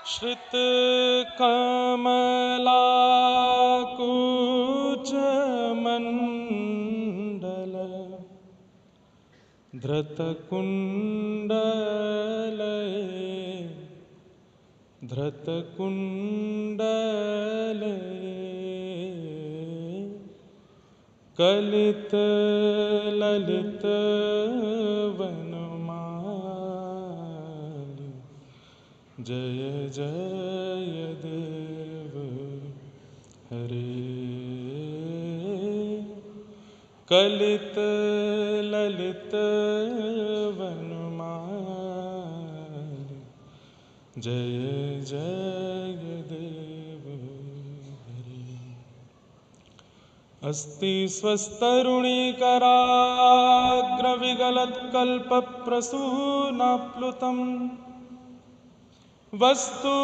श्रित कमलाकुच मंडल धृतकुंडल कलित ललित वनमाली। जय जय देव हरे। कलित ललित वनमाली। जय जय देव हरे। अस्ति स्वस्तरुणीकराग्रविगलत्कल्पप्रसूनाप्लुतम् वस्तु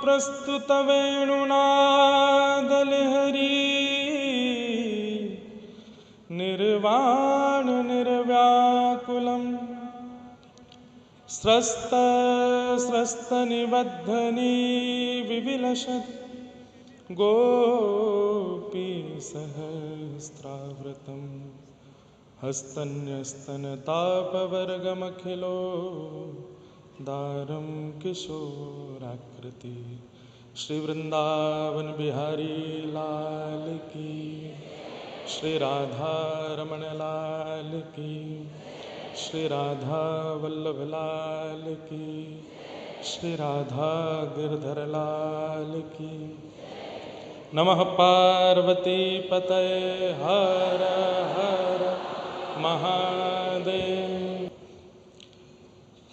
प्रस्तुतवेणुनादलहरी। निर्वाण निर्व्याकुलम् स्रस्त स्रस्तनिबद्धनी विविलसत् गोपीसहस्रावृतं हस्तन्यस्तनतापवर्गमखिलो दारं किशोराकृति। श्री वृंदावन बिहारी लाल की, श्री राधा रमण लाल की, श्री राधा वल्लभ लाल की, श्री राधा गिरधर लाल की। नमः पार्वती पतये हर हर महादेव।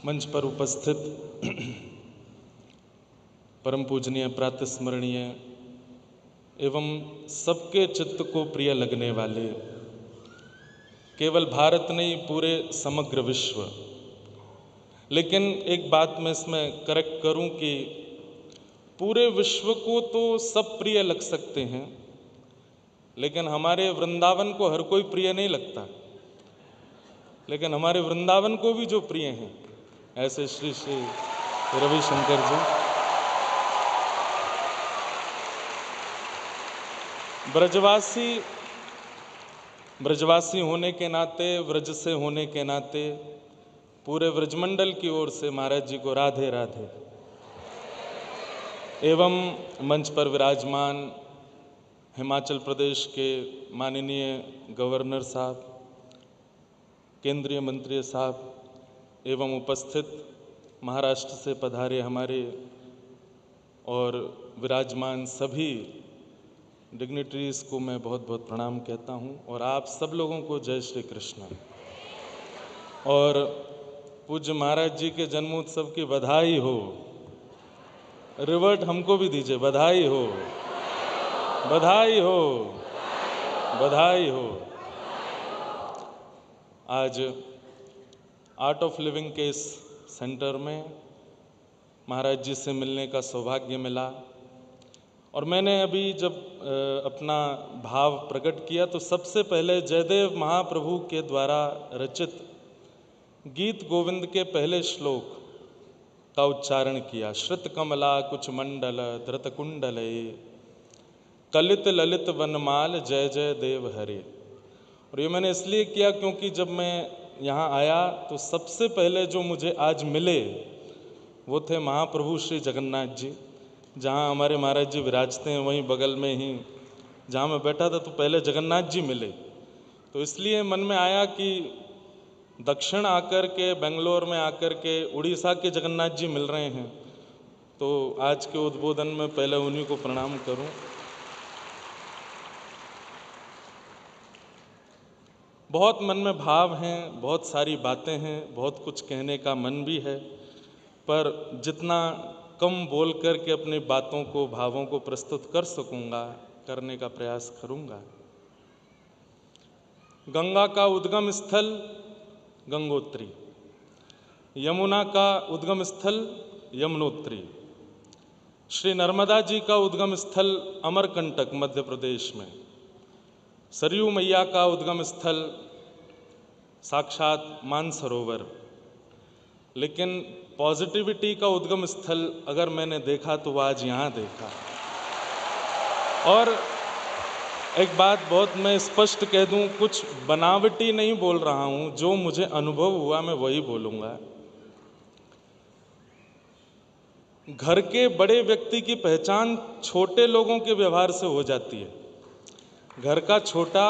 मंच पर उपस्थित परम पूजनीय प्रातस्मरणीय एवं सबके चित्त को प्रिय लगने वाले, केवल भारत नहीं पूरे समग्र विश्व। लेकिन एक बात मैं इसमें करेक्ट करूं कि पूरे विश्व को तो सब प्रिय लग सकते हैं, लेकिन हमारे वृंदावन को हर कोई प्रिय नहीं लगता। लेकिन हमारे वृंदावन को भी जो प्रिय हैं, ऐसे श्री श्री रविशंकर जी, ब्रजवासी होने के नाते, व्रज से होने के नाते पूरे व्रजमंडल की ओर से महाराज जी को राधे राधे। एवं मंच पर विराजमान हिमाचल प्रदेश के माननीय गवर्नर साहब, केंद्रीय मंत्री साहब एवं उपस्थित महाराष्ट्र से पधारे हमारे और विराजमान सभी डिग्निटरीज को मैं बहुत बहुत प्रणाम कहता हूं। और आप सब लोगों को जय श्री कृष्ण। और पूज्य महाराज जी के जन्मोत्सव की बधाई हो। रिवर्ट हमको भी दीजिए, बधाई हो, बधाई हो, बधाई हो। आज आर्ट ऑफ लिविंग के इस सेंटर में महाराज जी से मिलने का सौभाग्य मिला। और मैंने अभी जब अपना भाव प्रकट किया तो सबसे पहले जयदेव महाप्रभु के द्वारा रचित गीत गोविंद के पहले श्लोक का उच्चारण किया। श्रित कमला कुछ मंडल धृतकुंडले कलित ललित वनमाल जय जय देव हरे। और ये मैंने इसलिए किया क्योंकि जब मैं यहाँ आया तो सबसे पहले जो मुझे आज मिले वो थे महाप्रभु श्री जगन्नाथ जी। जहाँ हमारे महाराज जी विराजते हैं वहीं बगल में ही जहाँ मैं बैठा था तो पहले जगन्नाथ जी मिले। तो इसलिए मन में आया कि दक्षिण आकर के, बेंगलोर में आकर के उड़ीसा के जगन्नाथ जी मिल रहे हैं, तो आज के उद्बोधन में पहले उन्हीं को प्रणाम करूं। बहुत मन में भाव हैं, बहुत सारी बातें हैं, बहुत कुछ कहने का मन भी है, पर जितना कम बोल कर के अपनी बातों को, भावों को प्रस्तुत कर सकूंगा, करने का प्रयास करूंगा। गंगा का उद्गम स्थल गंगोत्री, यमुना का उद्गम स्थल यमुनोत्री, श्री नर्मदा जी का उद्गम स्थल अमरकंटक मध्य प्रदेश में, सरयू मैया का उद्गम स्थल साक्षात मानसरोवर। लेकिन पॉजिटिविटी का उद्गम स्थल अगर मैंने देखा तो वो आज यहाँ देखा। और एक बात बहुत मैं स्पष्ट कह दूं, कुछ बनावटी नहीं बोल रहा हूं, जो मुझे अनुभव हुआ मैं वही बोलूंगा। घर के बड़े व्यक्ति की पहचान छोटे लोगों के व्यवहार से हो जाती है। घर का छोटा,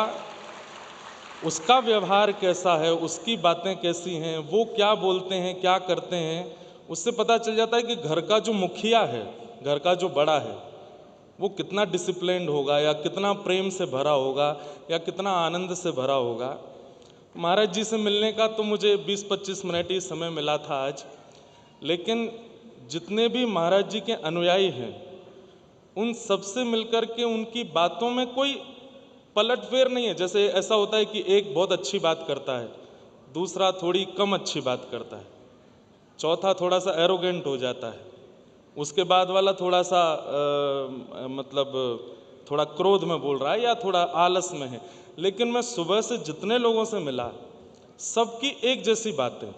उसका व्यवहार कैसा है, उसकी बातें कैसी हैं, वो क्या बोलते हैं, क्या करते हैं, उससे पता चल जाता है कि घर का जो मुखिया है, घर का जो बड़ा है, वो कितना डिसिप्लिन्ड होगा, या कितना प्रेम से भरा होगा, या कितना आनंद से भरा होगा। महाराज जी से मिलने का तो मुझे 20-25 मिनट ही समय मिला था आज, लेकिन जितने भी महाराज जी के अनुयायी हैं, उन सबसे मिलकर के उनकी बातों में कोई पलटफेर नहीं है। जैसे ऐसा होता है कि एक बहुत अच्छी बात करता है, दूसरा थोड़ी कम अच्छी बात करता है, चौथा थोड़ा सा एरोगेंट हो जाता है, उसके बाद वाला थोड़ा सा मतलब थोड़ा क्रोध में बोल रहा है या थोड़ा आलस में है। लेकिन मैं सुबह से जितने लोगों से मिला, सबकी एक जैसी बातें,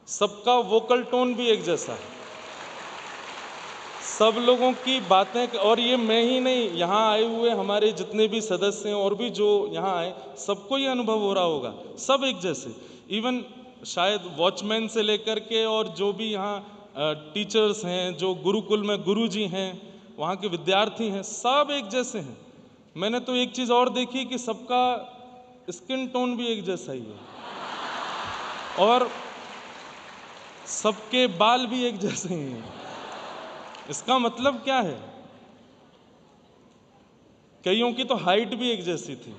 सबका वोकल टोन भी एक जैसा है, सब लोगों की बातें। और ये मैं ही नहीं, यहाँ आए हुए हमारे जितने भी सदस्य हैं और भी जो यहाँ आए, सबको ये अनुभव हो रहा होगा, सब एक जैसे। इवन शायद वॉचमैन से लेकर के और जो भी यहाँ टीचर्स हैं, जो गुरुकुल में गुरुजी हैं, वहाँ के विद्यार्थी हैं, सब एक जैसे हैं। मैंने तो एक चीज़ और देखी कि सबका स्किन टोन भी एक जैसा ही है, और सबके बाल भी एक जैसे ही हैं। इसका मतलब क्या है? कईयों की तो हाइट भी एक जैसी थी।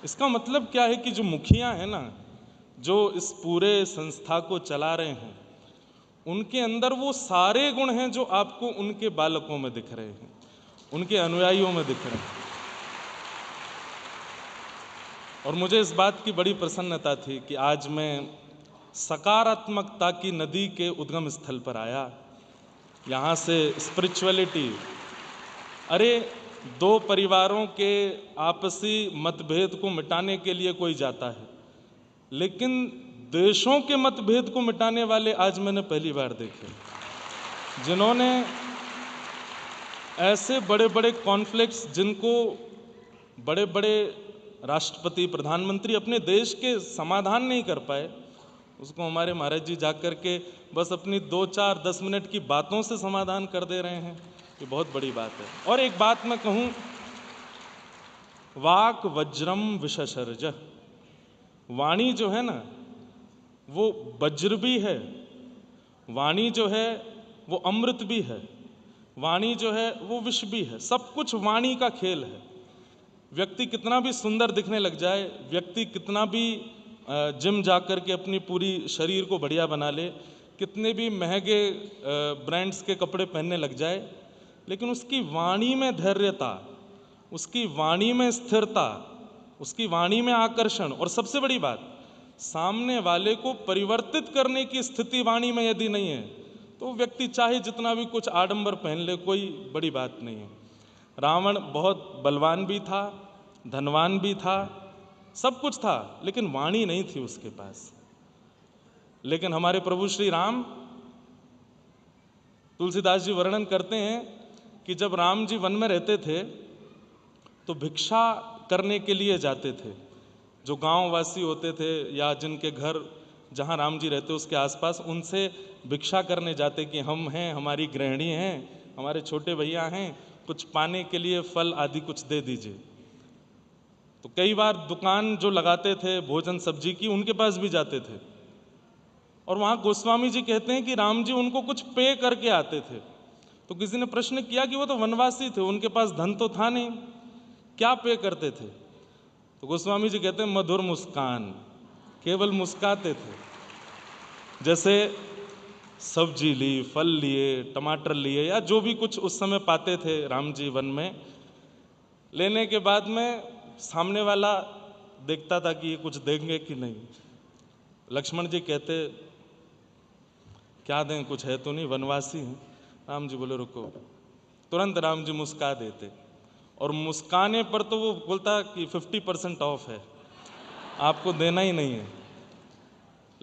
इसका मतलब क्या है कि जो मुखिया है ना, जो इस पूरे संस्था को चला रहे हैं, उनके अंदर वो सारे गुण हैं जो आपको उनके बालकों में दिख रहे हैं, उनके अनुयायियों में दिख रहे हैं। और मुझे इस बात की बड़ी प्रसन्नता थी कि आज मैं सकारात्मकता की नदी के उद्गम स्थल पर आया। यहाँ से स्पिरिचुअलिटी, अरे दो परिवारों के आपसी मतभेद को मिटाने के लिए कोई जाता है, लेकिन देशों के मतभेद को मिटाने वाले आज मैंने पहली बार देखे, जिन्होंने ऐसे बड़े बड़े कॉन्फ्लिक्ट्स, जिनको बड़े बड़े राष्ट्रपति, प्रधानमंत्री अपने देश के समाधान नहीं कर पाए, उसको हमारे महाराज जी जाकर के बस अपनी 2-4-10 मिनट की बातों से समाधान कर दे रहे हैं। ये बहुत बड़ी बात है। और एक बात मैं कहूँ, वाक वज्रम विशसर्ज, वाणी जो है ना, वो वज्र भी है, वाणी जो है वो अमृत भी है, वाणी जो है वो विष भी है। सब कुछ वाणी का खेल है। व्यक्ति कितना भी सुंदर दिखने लग जाए, व्यक्ति कितना भी जिम जाकर के अपनी पूरी शरीर को बढ़िया बना ले, कितने भी महंगे ब्रांड्स के कपड़े पहनने लग जाए, लेकिन उसकी वाणी में धैर्यता, उसकी वाणी में स्थिरता, उसकी वाणी में आकर्षण, और सबसे बड़ी बात, सामने वाले को परिवर्तित करने की स्थिति वाणी में यदि नहीं है, तो व्यक्ति चाहे जितना भी कुछ आडंबर पहन ले, कोई बड़ी बात नहीं है। रावण बहुत बलवान भी था, धनवान भी था, सब कुछ था, लेकिन वाणी नहीं थी उसके पास। लेकिन हमारे प्रभु श्री राम, तुलसीदास जी वर्णन करते हैं कि जब राम जी वन में रहते थे तो भिक्षा करने के लिए जाते थे। जो गांववासी होते थे या जिनके घर जहां राम जी रहते उसके आसपास, उनसे भिक्षा करने जाते कि हम हैं, हमारी गृहिणी हैं, हमारे छोटे भैया हैं, कुछ पाने के लिए फल आदि कुछ दे दीजिए। तो कई बार दुकान जो लगाते थे भोजन सब्जी की, उनके पास भी जाते थे, और वहाँ गोस्वामी जी कहते हैं कि राम जी उनको कुछ पे करके आते थे। तो किसी ने प्रश्न किया कि वो तो वनवासी थे, उनके पास धन तो था नहीं, क्या पे करते थे? तो गोस्वामी जी कहते हैं मधुर मुस्कान, केवल मुस्काते थे। जैसे सब्जी ली, फल लिए, टमाटर लिए, या जो भी कुछ उस समय पाते थे राम जी वन में, लेने के बाद में सामने वाला देखता था कि ये कुछ देंगे कि नहीं। लक्ष्मण जी कहते क्या दें, कुछ है तो नहीं, वनवासी हैं। राम जी बोले रुको, तुरंत राम जी मुस्का देते, और मुस्काने पर तो वो बोलता कि 50% ऑफ है, आपको देना ही नहीं है।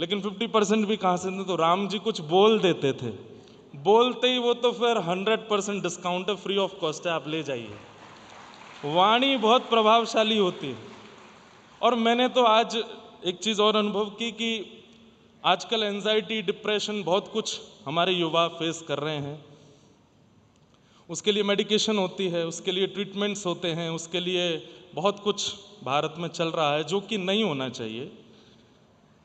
लेकिन 50% भी कहाँ से थे? तो राम जी कुछ बोल देते थे, बोलते ही वो तो फिर 100% डिस्काउंट है, फ्री ऑफ कॉस्ट है, आप ले जाइए। वाणी बहुत प्रभावशाली होती है। और मैंने तो आज एक चीज़ और अनुभव की कि आजकल एंजाइटी, डिप्रेशन बहुत कुछ हमारे युवा फेस कर रहे हैं। उसके लिए मेडिकेशन होती है, उसके लिए ट्रीटमेंट्स होते हैं, उसके लिए बहुत कुछ भारत में चल रहा है जो कि नहीं होना चाहिए।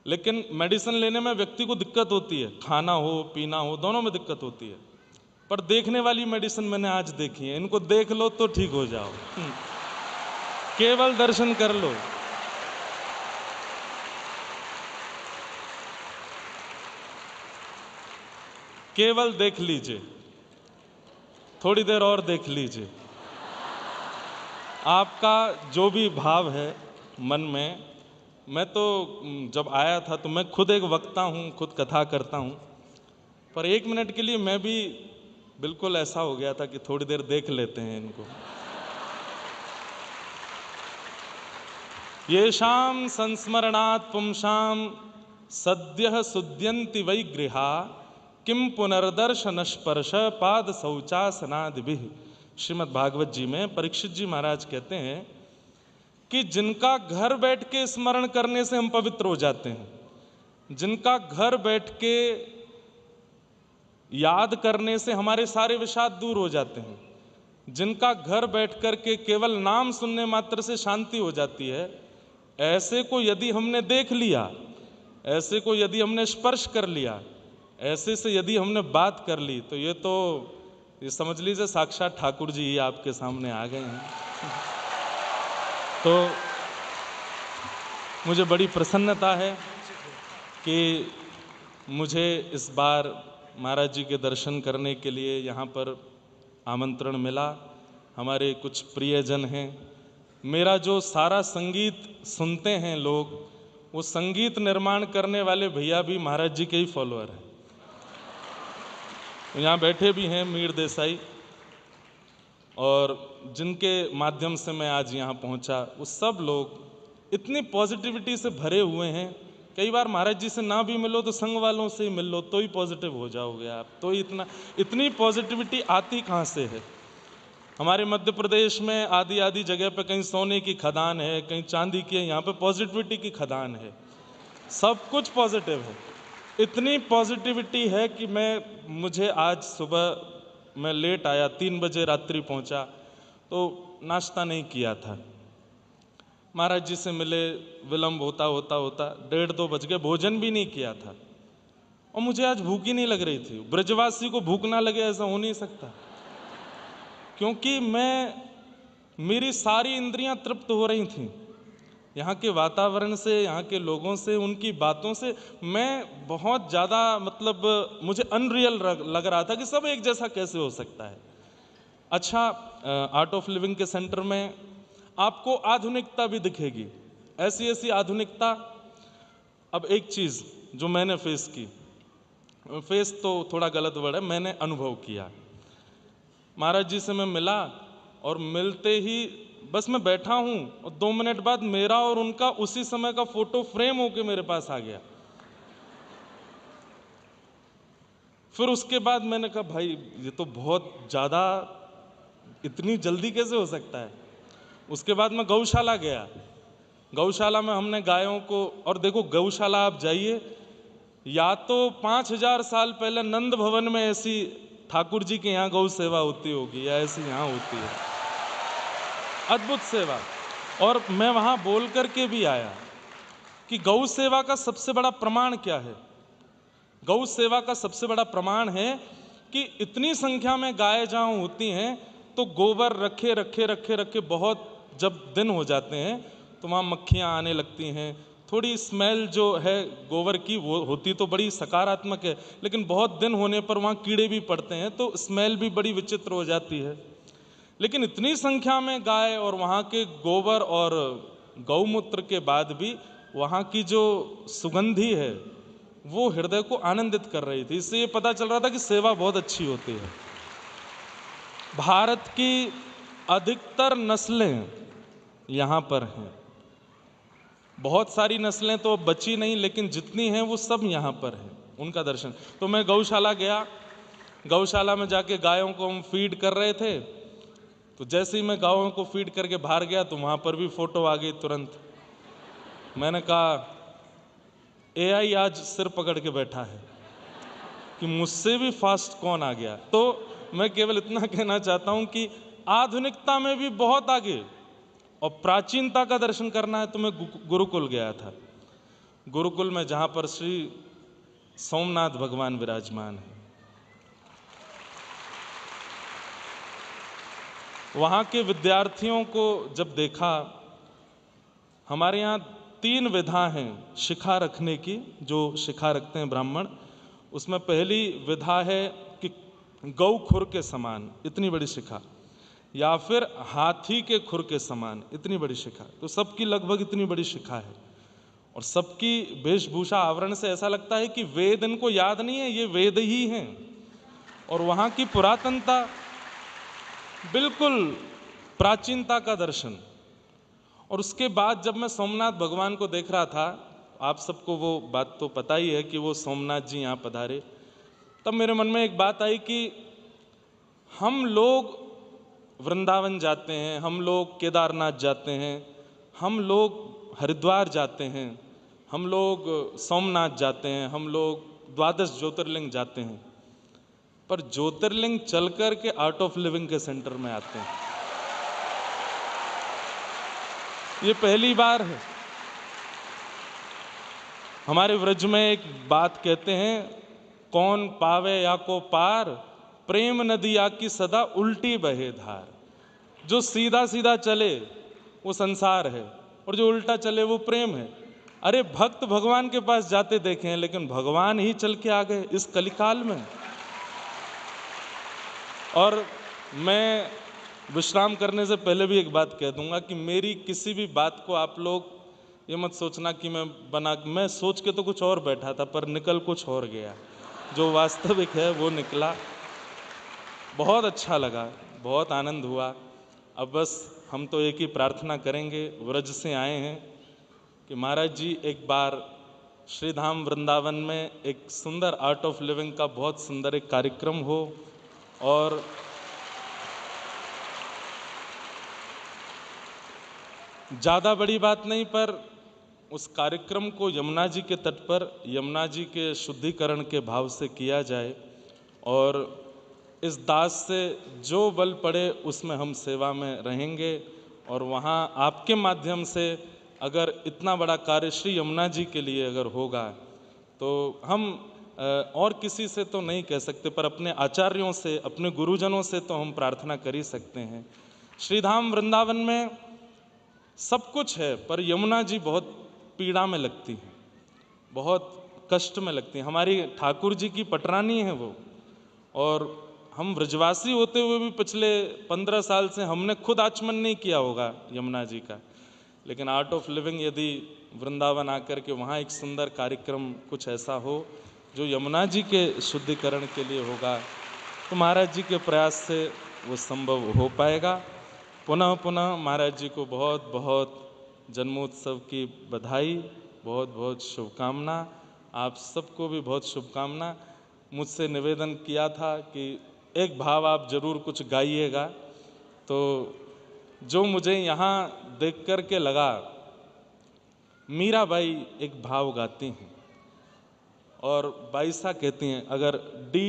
लेकिन मेडिसिन लेने में व्यक्ति को दिक्कत होती है, खाना हो पीना हो दोनों में दिक्कत होती है। पर देखने वाली मेडिसिन मैंने आज देखी है, इनको देख लो तो ठीक हो जाओ। केवल दर्शन कर लो। केवल देख लीजिए, थोड़ी देर और देख लीजिए, आपका जो भी भाव है मन में। मैं तो जब आया था तो मैं खुद एक वक्ता हूँ, खुद कथा करता हूँ, पर 1 मिनट के लिए मैं भी बिल्कुल ऐसा हो गया था कि थोड़ी देर देख लेते हैं इनको। येषां संस्मरणात् पुंसां सद्यः सुद्यन्ति वै गृहा किम पुनर्दर्शन स्पर्श पाद शौचासनादिभिः। श्रीमद् भागवत जी में परीक्षित जी महाराज कहते हैं कि जिनका घर बैठ के स्मरण करने से हम पवित्र हो जाते हैं, जिनका घर बैठ के याद करने से हमारे सारे विषाद दूर हो जाते हैं, जिनका घर बैठ कर के केवल नाम सुनने मात्र से शांति हो जाती है, ऐसे को यदि हमने देख लिया, ऐसे को यदि हमने स्पर्श कर लिया, ऐसे से यदि हमने बात कर ली, तो ये समझ लीजिए साक्षात ठाकुर जी ही आपके सामने आ गए हैं। तो मुझे बड़ी प्रसन्नता है कि मुझे इस बार महाराज जी के दर्शन करने के लिए यहाँ पर आमंत्रण मिला। हमारे कुछ प्रियजन हैं, मेरा जो सारा संगीत सुनते हैं लोग, वो संगीत निर्माण करने वाले भैया भी महाराज जी के ही फॉलोअर हैं। यहाँ बैठे भी हैं मीर देसाई, और जिनके माध्यम से मैं आज यहाँ पहुँचा, वो सब लोग इतनी पॉजिटिविटी से भरे हुए हैं। कई बार महाराज जी से ना भी मिलो तो संग वालों से ही मिल लो तो ही पॉजिटिव हो जाओगे आप। तो इतनी पॉजिटिविटी आती कहाँ से है? हमारे मध्य प्रदेश में आदि आदि जगह पे कहीं सोने की खदान है, कहीं चांदी की है, यहाँ पे पॉजिटिविटी की खदान है, सब कुछ पॉजिटिव है। इतनी पॉजिटिविटी है कि मुझे आज सुबह मैं लेट आया, 3 बजे रात्रि पहुँचा, तो नाश्ता नहीं किया था। महाराज जी से मिले, विलम्ब होता होता होता 1:30-2 बज गए, भोजन भी नहीं किया था। और मुझे आज भूख ही नहीं लग रही थी। ब्रजवासी को भूख ना लगे ऐसा हो नहीं सकता, क्योंकि मेरी सारी इंद्रियां तृप्त हो रही थीं। यहाँ के वातावरण से, यहाँ के लोगों से, उनकी बातों से मैं बहुत ज़्यादा मुझे अनरियल लग रहा था कि सब एक जैसा कैसे हो सकता है। अच्छा, आर्ट ऑफ लिविंग के सेंटर में आपको आधुनिकता भी दिखेगी, ऐसी ऐसी आधुनिकता। अब एक चीज़ जो मैंने फेस की, फेस तो थोड़ा गलत वर्ड है, मैंने अनुभव किया। महाराज जी से मैं मिला और मिलते ही बस मैं बैठा हूँ और 2 मिनट बाद मेरा और उनका उसी समय का फोटो फ्रेम होके मेरे पास आ गया। फिर उसके बाद मैंने कहा भाई ये तो बहुत ज़्यादा, इतनी जल्दी कैसे हो सकता है। उसके बाद मैं गौशाला गया। गौशाला में हमने गायों को, और देखो गौशाला आप जाइए, या तो 5000 साल पहले नंद भवन में ऐसी ठाकुर जी के यहाँ गौ सेवा होती होगी या ऐसी यहाँ होती है, अद्भुत सेवा। और मैं वहाँ बोल करके भी आया कि गौ सेवा का सबसे बड़ा प्रमाण क्या है। गौ सेवा का सबसे बड़ा प्रमाण है कि इतनी संख्या में गाय जहाँ होती हैं तो गोबर रखे रखे रखे रखे बहुत जब दिन हो जाते हैं तो वहाँ मक्खियाँ आने लगती हैं। थोड़ी स्मेल जो है गोबर की वो होती तो बड़ी सकारात्मक है, लेकिन बहुत दिन होने पर वहाँ कीड़े भी पड़ते हैं तो स्मेल भी बड़ी विचित्र हो जाती है। लेकिन इतनी संख्या में गाय और वहाँ के गोबर और गौमूत्र के बाद भी वहाँ की जो सुगंधी है वो हृदय को आनंदित कर रही थी। इससे ये पता चल रहा था कि सेवा बहुत अच्छी होती है। भारत की अधिकतर नस्लें यहाँ पर हैं। बहुत सारी नस्लें तो बची नहीं, लेकिन जितनी हैं वो सब यहाँ पर हैं, उनका दर्शन। तो मैं गौशाला गया, गौशाला में जाके गायों को हम फीड कर रहे थे, तो जैसे ही मैं गायों को फीड करके बाहर गया तो वहाँ पर भी फोटो आ गई तुरंत। मैंने कहा एआई आज सिर पकड़ के बैठा है कि मुझसे भी फास्ट कौन आ गया। तो मैं केवल इतना कहना चाहता हूँ कि आधुनिकता में भी बहुत आगे, और प्राचीनता का दर्शन करना है तो मैं गुरुकुल गया था। गुरुकुल में जहाँ पर श्री सोमनाथ भगवान विराजमान है, वहाँ के विद्यार्थियों को जब देखा, हमारे यहाँ 3 विधा हैं शिखा रखने की, जो शिखा रखते हैं ब्राह्मण। उसमें पहली विधा है कि गौ खुर के समान इतनी बड़ी शिखा, या फिर हाथी के खुर के समान इतनी बड़ी शिखा। तो सबकी लगभग इतनी बड़ी शिखा है, और सबकी वेशभूषा आवरण से ऐसा लगता है कि वेद इनको याद नहीं है, ये वेद ही हैं। और वहाँ की पुरातनता, बिल्कुल प्राचीनता का दर्शन। और उसके बाद जब मैं सोमनाथ भगवान को देख रहा था, आप सबको वो बात तो पता ही है कि वो सोमनाथ जी यहाँ पधारे, तब मेरे मन में एक बात आई कि हम लोग वृंदावन जाते हैं, हम लोग केदारनाथ जाते हैं, हम लोग हरिद्वार जाते हैं, हम लोग सोमनाथ जाते हैं, हम लोग 12 ज्योतिर्लिंग जाते हैं, पर ज्योतिर्लिंग चल कर के आर्ट ऑफ लिविंग के सेंटर में आते हैं। ये पहली बार है। हमारे व्रज में एक बात कहते हैं, कौन पावे या को पार, प्रेम नदिया की सदा उल्टी बहे धार। जो सीधा सीधा चले वो संसार है, और जो उल्टा चले वो प्रेम है। अरे भक्त भगवान के पास जाते देखे हैं, लेकिन भगवान ही चल के आ गए इस कलिकाल में। और मैं विश्राम करने से पहले भी एक बात कह दूंगा कि मेरी किसी भी बात को आप लोग ये मत सोचना कि मैं सोच के तो कुछ और बैठा था, पर निकल कुछ और गया। जो वास्तविक है वो निकला। बहुत अच्छा लगा, बहुत आनंद हुआ। अब बस हम तो एक ही प्रार्थना करेंगे, व्रज से आए हैं, कि महाराज जी एक बार श्रीधाम वृंदावन में एक सुंदर आर्ट ऑफ लिविंग का बहुत सुंदर एक कार्यक्रम हो, और ज़्यादा बड़ी बात नहीं, पर उस कार्यक्रम को यमुना जी के तट पर यमुना जी के शुद्धिकरण के भाव से किया जाए, और इस दास से जो बल पड़े उसमें हम सेवा में रहेंगे। और वहाँ आपके माध्यम से अगर इतना बड़ा कार्य श्री यमुना जी के लिए अगर होगा, तो हम और किसी से तो नहीं कह सकते, पर अपने आचार्यों से, अपने गुरुजनों से तो हम प्रार्थना कर ही सकते हैं। श्रीधाम वृंदावन में सब कुछ है, पर यमुना जी बहुत पीड़ा में लगती हैं, बहुत कष्ट में लगती हैं। हमारी ठाकुर जी की पटरानी है वो, और हम व्रजवासी होते हुए भी पिछले 15 साल से हमने खुद आचमन नहीं किया होगा यमुना जी का। लेकिन आर्ट ऑफ लिविंग यदि वृंदावन आकर के वहाँ एक सुंदर कार्यक्रम कुछ ऐसा हो जो यमुना जी के शुद्धिकरण के लिए होगा, तो महाराज जी के प्रयास से वो संभव हो पाएगा। पुनः पुनः महाराज जी को बहुत बहुत जन्मोत्सव की बधाई, बहुत बहुत शुभकामना। आप सबको भी बहुत शुभकामना। मुझसे निवेदन किया था कि एक भाव आप जरूर कुछ गाइएगा, तो जो मुझे यहाँ देख कर के लगा, मीराबाई एक भाव गाती हैं, और बाईसा कहती हैं, अगर डी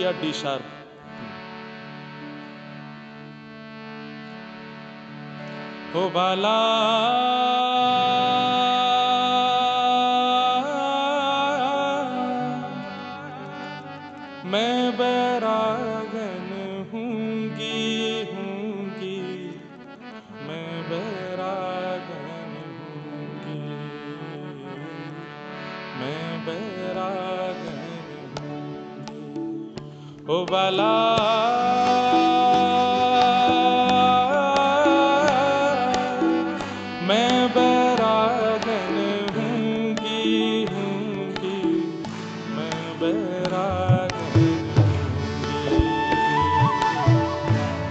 या डी शार्प, हो बाला मैं बैरागन हूँगी, मैं बैरागन हूँगी, मैं बैरागन हूँगी। ओ बाला मैं बैरागन हूँगी, मैं बैरागन हूँगी,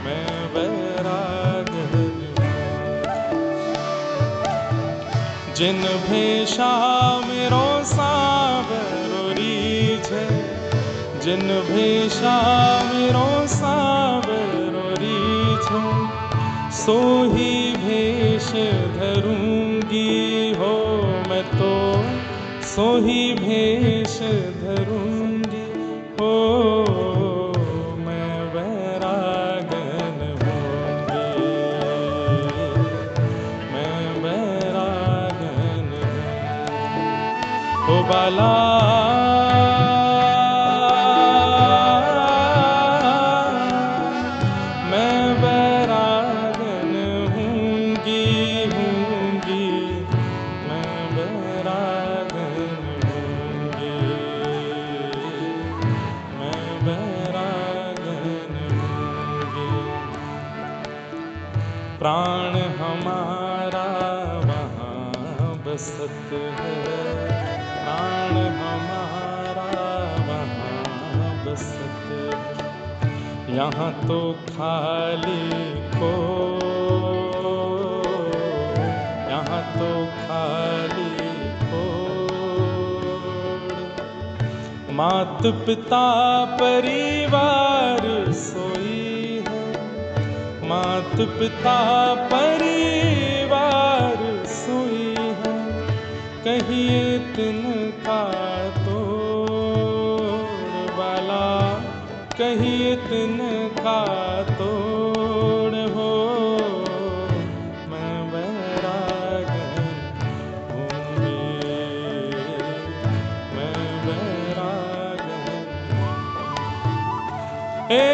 मैं बैरागन हूँगी। जिन भेषा मेरो सावरो रीझे, जिन भेषा मेरो सावरो रीझे, सो ही भेष धरूंगी हो मैं तो, सो ही भेष धरूंगी हो मैं बैरागन होंगी, मैं बैरागन हो बाला। प्राण हमारा वहाँ बसत है, प्राण हमारा वहाँ बसत है, यहाँ तो खाली को, यहाँ तो खाली को। मात पिता परिवार सोई है, मात पिता परिवार सोई है, कहिए तिनका तोड़ वाला, कहिए तिनका तोड़ हो मैं बैरागन होंगी, मैं बैरागन। हे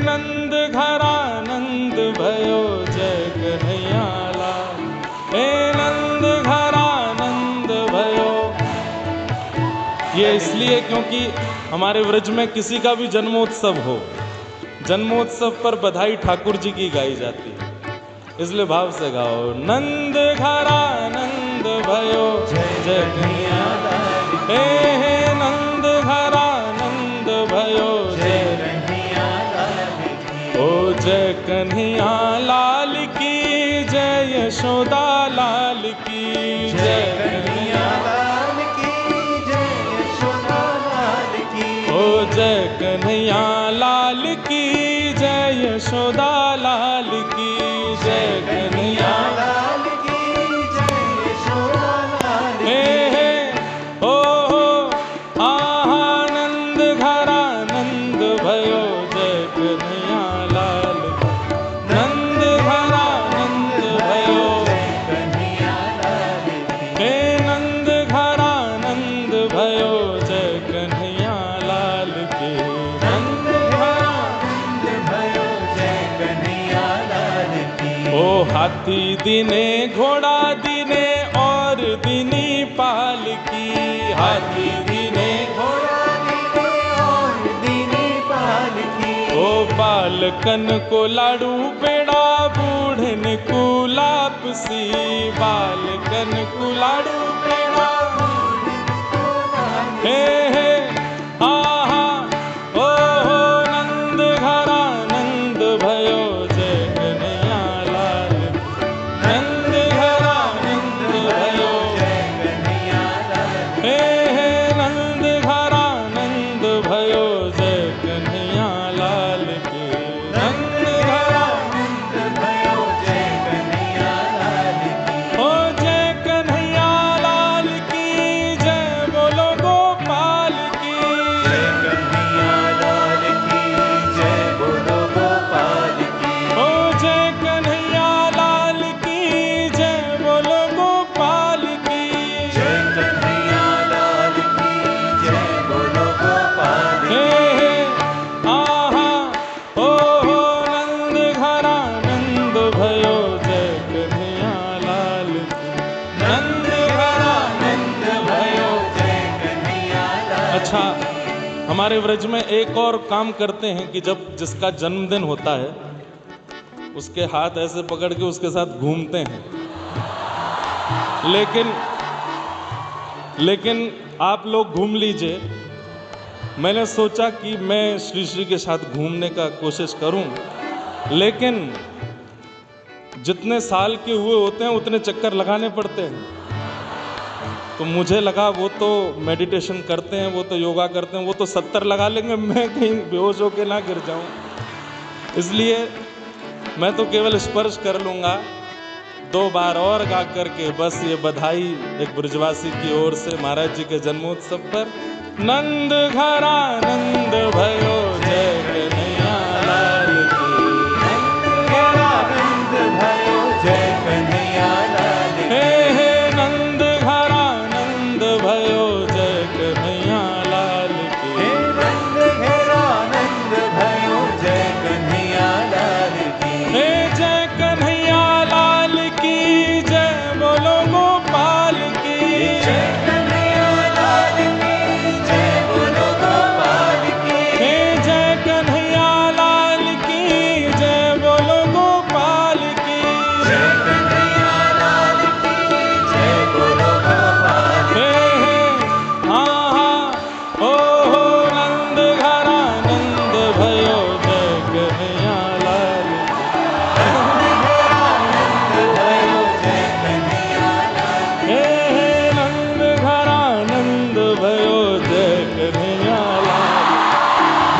नंद घरा नंद भयो जय कन्हैया लाल, हे नंद घरा नंद भयो। ये इसलिए क्योंकि हमारे व्रज में किसी का भी जन्मोत्सव हो, जन्मोत्सव पर बधाई ठाकुर जी की गाई जाती है, इसलिए भाव से गाओ। नंद घरा नंद भयो जय कन्हैया लाल, हे नंद घरा नंद भयो जय कन्हैया लाल, ओ जय कन्हैया लाल की जय, यशोदा लाल की जय, कन्हैया लाल की जय, यशोदा लाल की, ओ जय कन्हैया लाल की जय, यशोदा लाल की जय, कन्हैया लाल की जय, यशोदा लाल की। ओ आनंद घरा नंद भयो जय कन्हैया लाल, नंद घरा नंद भयो जय कन्हैया लाल, हे नंद घरा नंद भयो जय कन्हैया लाल के, नंद घरा नंद भयो जय कन्हैया लाल की। ओ हाथी दिने घोड़ा दिने और दिनी पालकी, हाथी दिने घोड़ा दिने और दिनी पालकी, ओ बालकन को लाडू पेड़ा बूढ़न को लापसी, बालकन को लाडू पेड़ा हे आहा ओ नंद घरा नंद भयो जय कन्हैया लाल, नंद घरा नंद भयो जय कन्हैया लाल, हे नंद घरा नंद भयो जय कन्हैया लाल के, नंद घरा नंद भयो जय कन्हैया लाल की, ओ जय कन्हैया लाल की जय, बोलो गोपाल की जय, कन्हैया लाल की जय, बोलो गोपाल की, ओ जय कन्हैया लाल की जय, बोलो गोपाल की जय, कन्हैया लाल की जय, बोलो गोपाल की। आहा ओ नंद घरा नंद भयो जय कन्हैया लाल की, नंद घरा नंद भयो जय कन्हैया लाल। अच्छा, हमारे व्रज में एक और काम करते हैं कि जब जिसका जन्मदिन होता है उसके हाथ ऐसे पकड़ के उसके साथ घूमते हैं, लेकिन आप लोग घूम लीजिए। मैंने सोचा कि मैं श्री श्री के साथ घूमने का कोशिश करूं, लेकिन जितने साल के हुए होते हैं उतने चक्कर लगाने पड़ते हैं। तो मुझे लगा वो तो मेडिटेशन करते हैं, वो तो योगा करते हैं, वो तो 70 लगा लेंगे, मैं कहीं बेहोश होके ना गिर जाऊं, इसलिए मैं तो केवल स्पर्श कर लूँगा 2 बार और गा करके। बस ये बधाई एक ब्रजवासी की ओर से महाराज जी के जन्मोत्सव पर। नंद घरा नंद भयो जय कन्हैया लाल की, नंद घरा नंद भयो जय कन्हैया लाल की, हे नंद घरा नंद भयो जय कन्हैया लाल की, हे नंद घरा नंद भयो जय कन्हैया लाल की, हे जय कन्हैया लाल की, जय बोलो गोपाल की, जय कन्हैया लाल की, जय बोलो गोपाल की, हे जय कन्हैया लाल की, जय बोलो गोपाल की, जय कन्हैया लाल की, जय बोलो गोपाल की, हाँ हाँ ओ हो नंद घरा नंद भयो जय कन्हैया लाल की, नंद भयो जय कन्हैया लाल की, हे नंद घरा नंद भयो जय कन्हैया लाल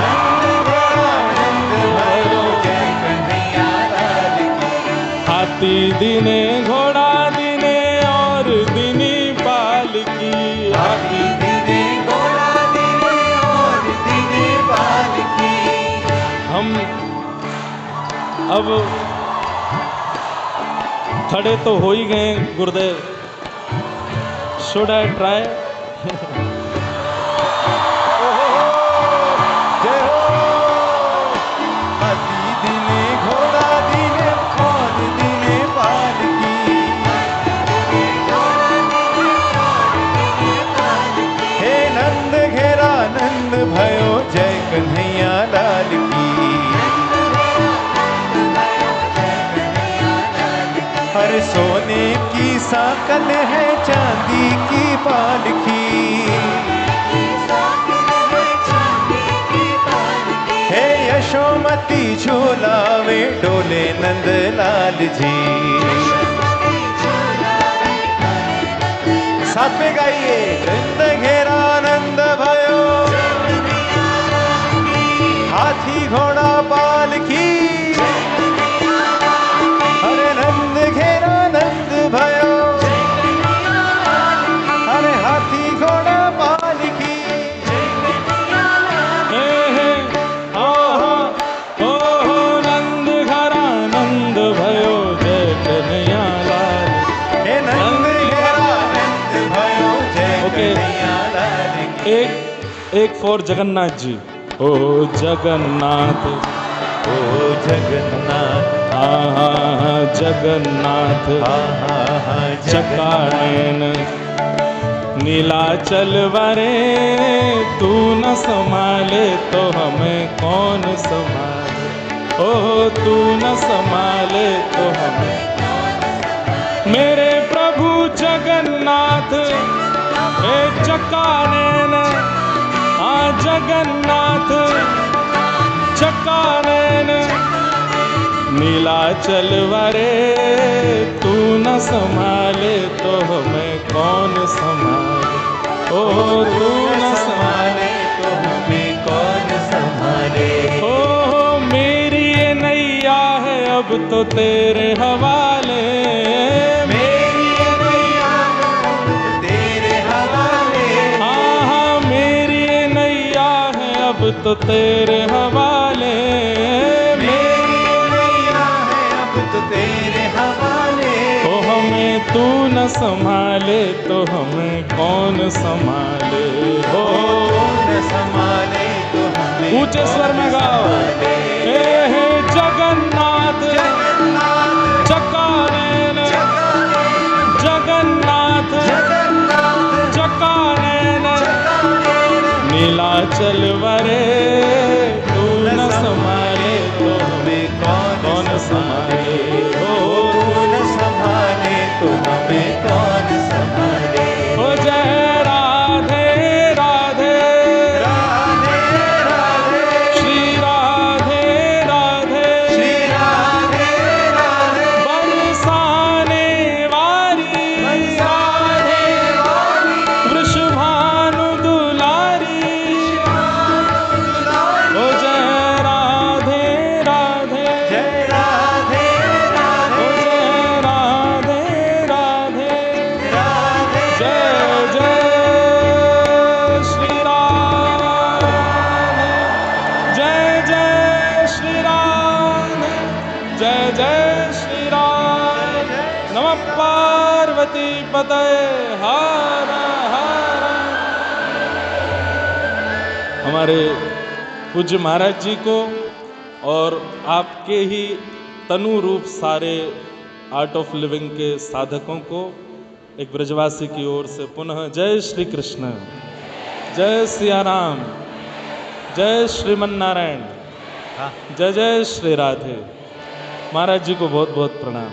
नंद घरा नंद भयो जय कन्हैया लाल की, हाथी दिने घोड़ा दिने और दिनी पालकी, हाथी दिने घोड़ा दिने और दिने पालकी, हम अब खड़े तो हो ही गए गुरुदेव, शुड आई ट्राई? जय हो। हाथी दिने घोड़ा दिने और दिने पालकी, हे नंद घेरा नंद भयो जय कन्हैया लाल की, हर सोने की साकल है चांदी की पालकी, हे यशोमती झूलावे डोले नंद लाल जी, साथ में गाइए नंद घेरा नंद भयो, हाथी घोड़ा पालकी, अरे नंद घेरा नंद भयो, अरे हाथी घोड़ा पालकी, हे आहा ओ हो नंद घरा नंद भयो जय कन्हैया लाल। हे नंद घेरा नंद भयो जय ओके। कन्हैया लाल की, एक फॉर जगन्नाथ जी। ओ जगन्नाथ, ओ जगन्नाथ, आहा जगन्नाथ, आहा चकानयन नीलाचल वरे, तू न संभाले तो हमें कौन संभाले, ओ तू न संभाले तो हमें, मेरे प्रभु जगन्नाथ, हे चकानयन, आ जगन्नाथ चकानयन नीलाचल वरे, तू न संभाले तो हमें कौन संभाले, ओ तू न संभाले तो हमें कौन संभाले, ओ मेरी ये नैया है अब तो तेरे हवाले, मेरी ये नैया तेरे हवाले, हाँ हाँ मेरी ये नैया है अब तो तेरे हवाले, मेरी ये नैया है अब तो तेरे हवाले, ओ हमें तू न संभाले तो हमें कौन संभाले, हो कौन संभाले तो हमें ऊंचे स्वर में कौन गाओ, संभाले, हे जगन्नाथ जगन्नाथ, चकानयन, जगन्नाथ जगन्नाथ, चकानयन नीलाचल वरे, तू न संभाले तो हमें कौन संभाले, हो तू न संभाले तो हमें कौन संभाले, ओ जय राधे राधे, राधे राधे, श्री राधे राधे, श्री राधे राधे, बरसाने वाली, बरसाने वाली, पतये हर हर। हमारे पूज्य महाराज जी को और आपके ही तनु रूप सारे आर्ट ऑफ लिविंग के साधकों को एक ब्रजवासी की ओर से पुनः जय श्री कृष्ण, जय सिया राम, जय श्रीमन नारायण, जय जय श्री राधे। महाराज जी को बहुत बहुत प्रणाम।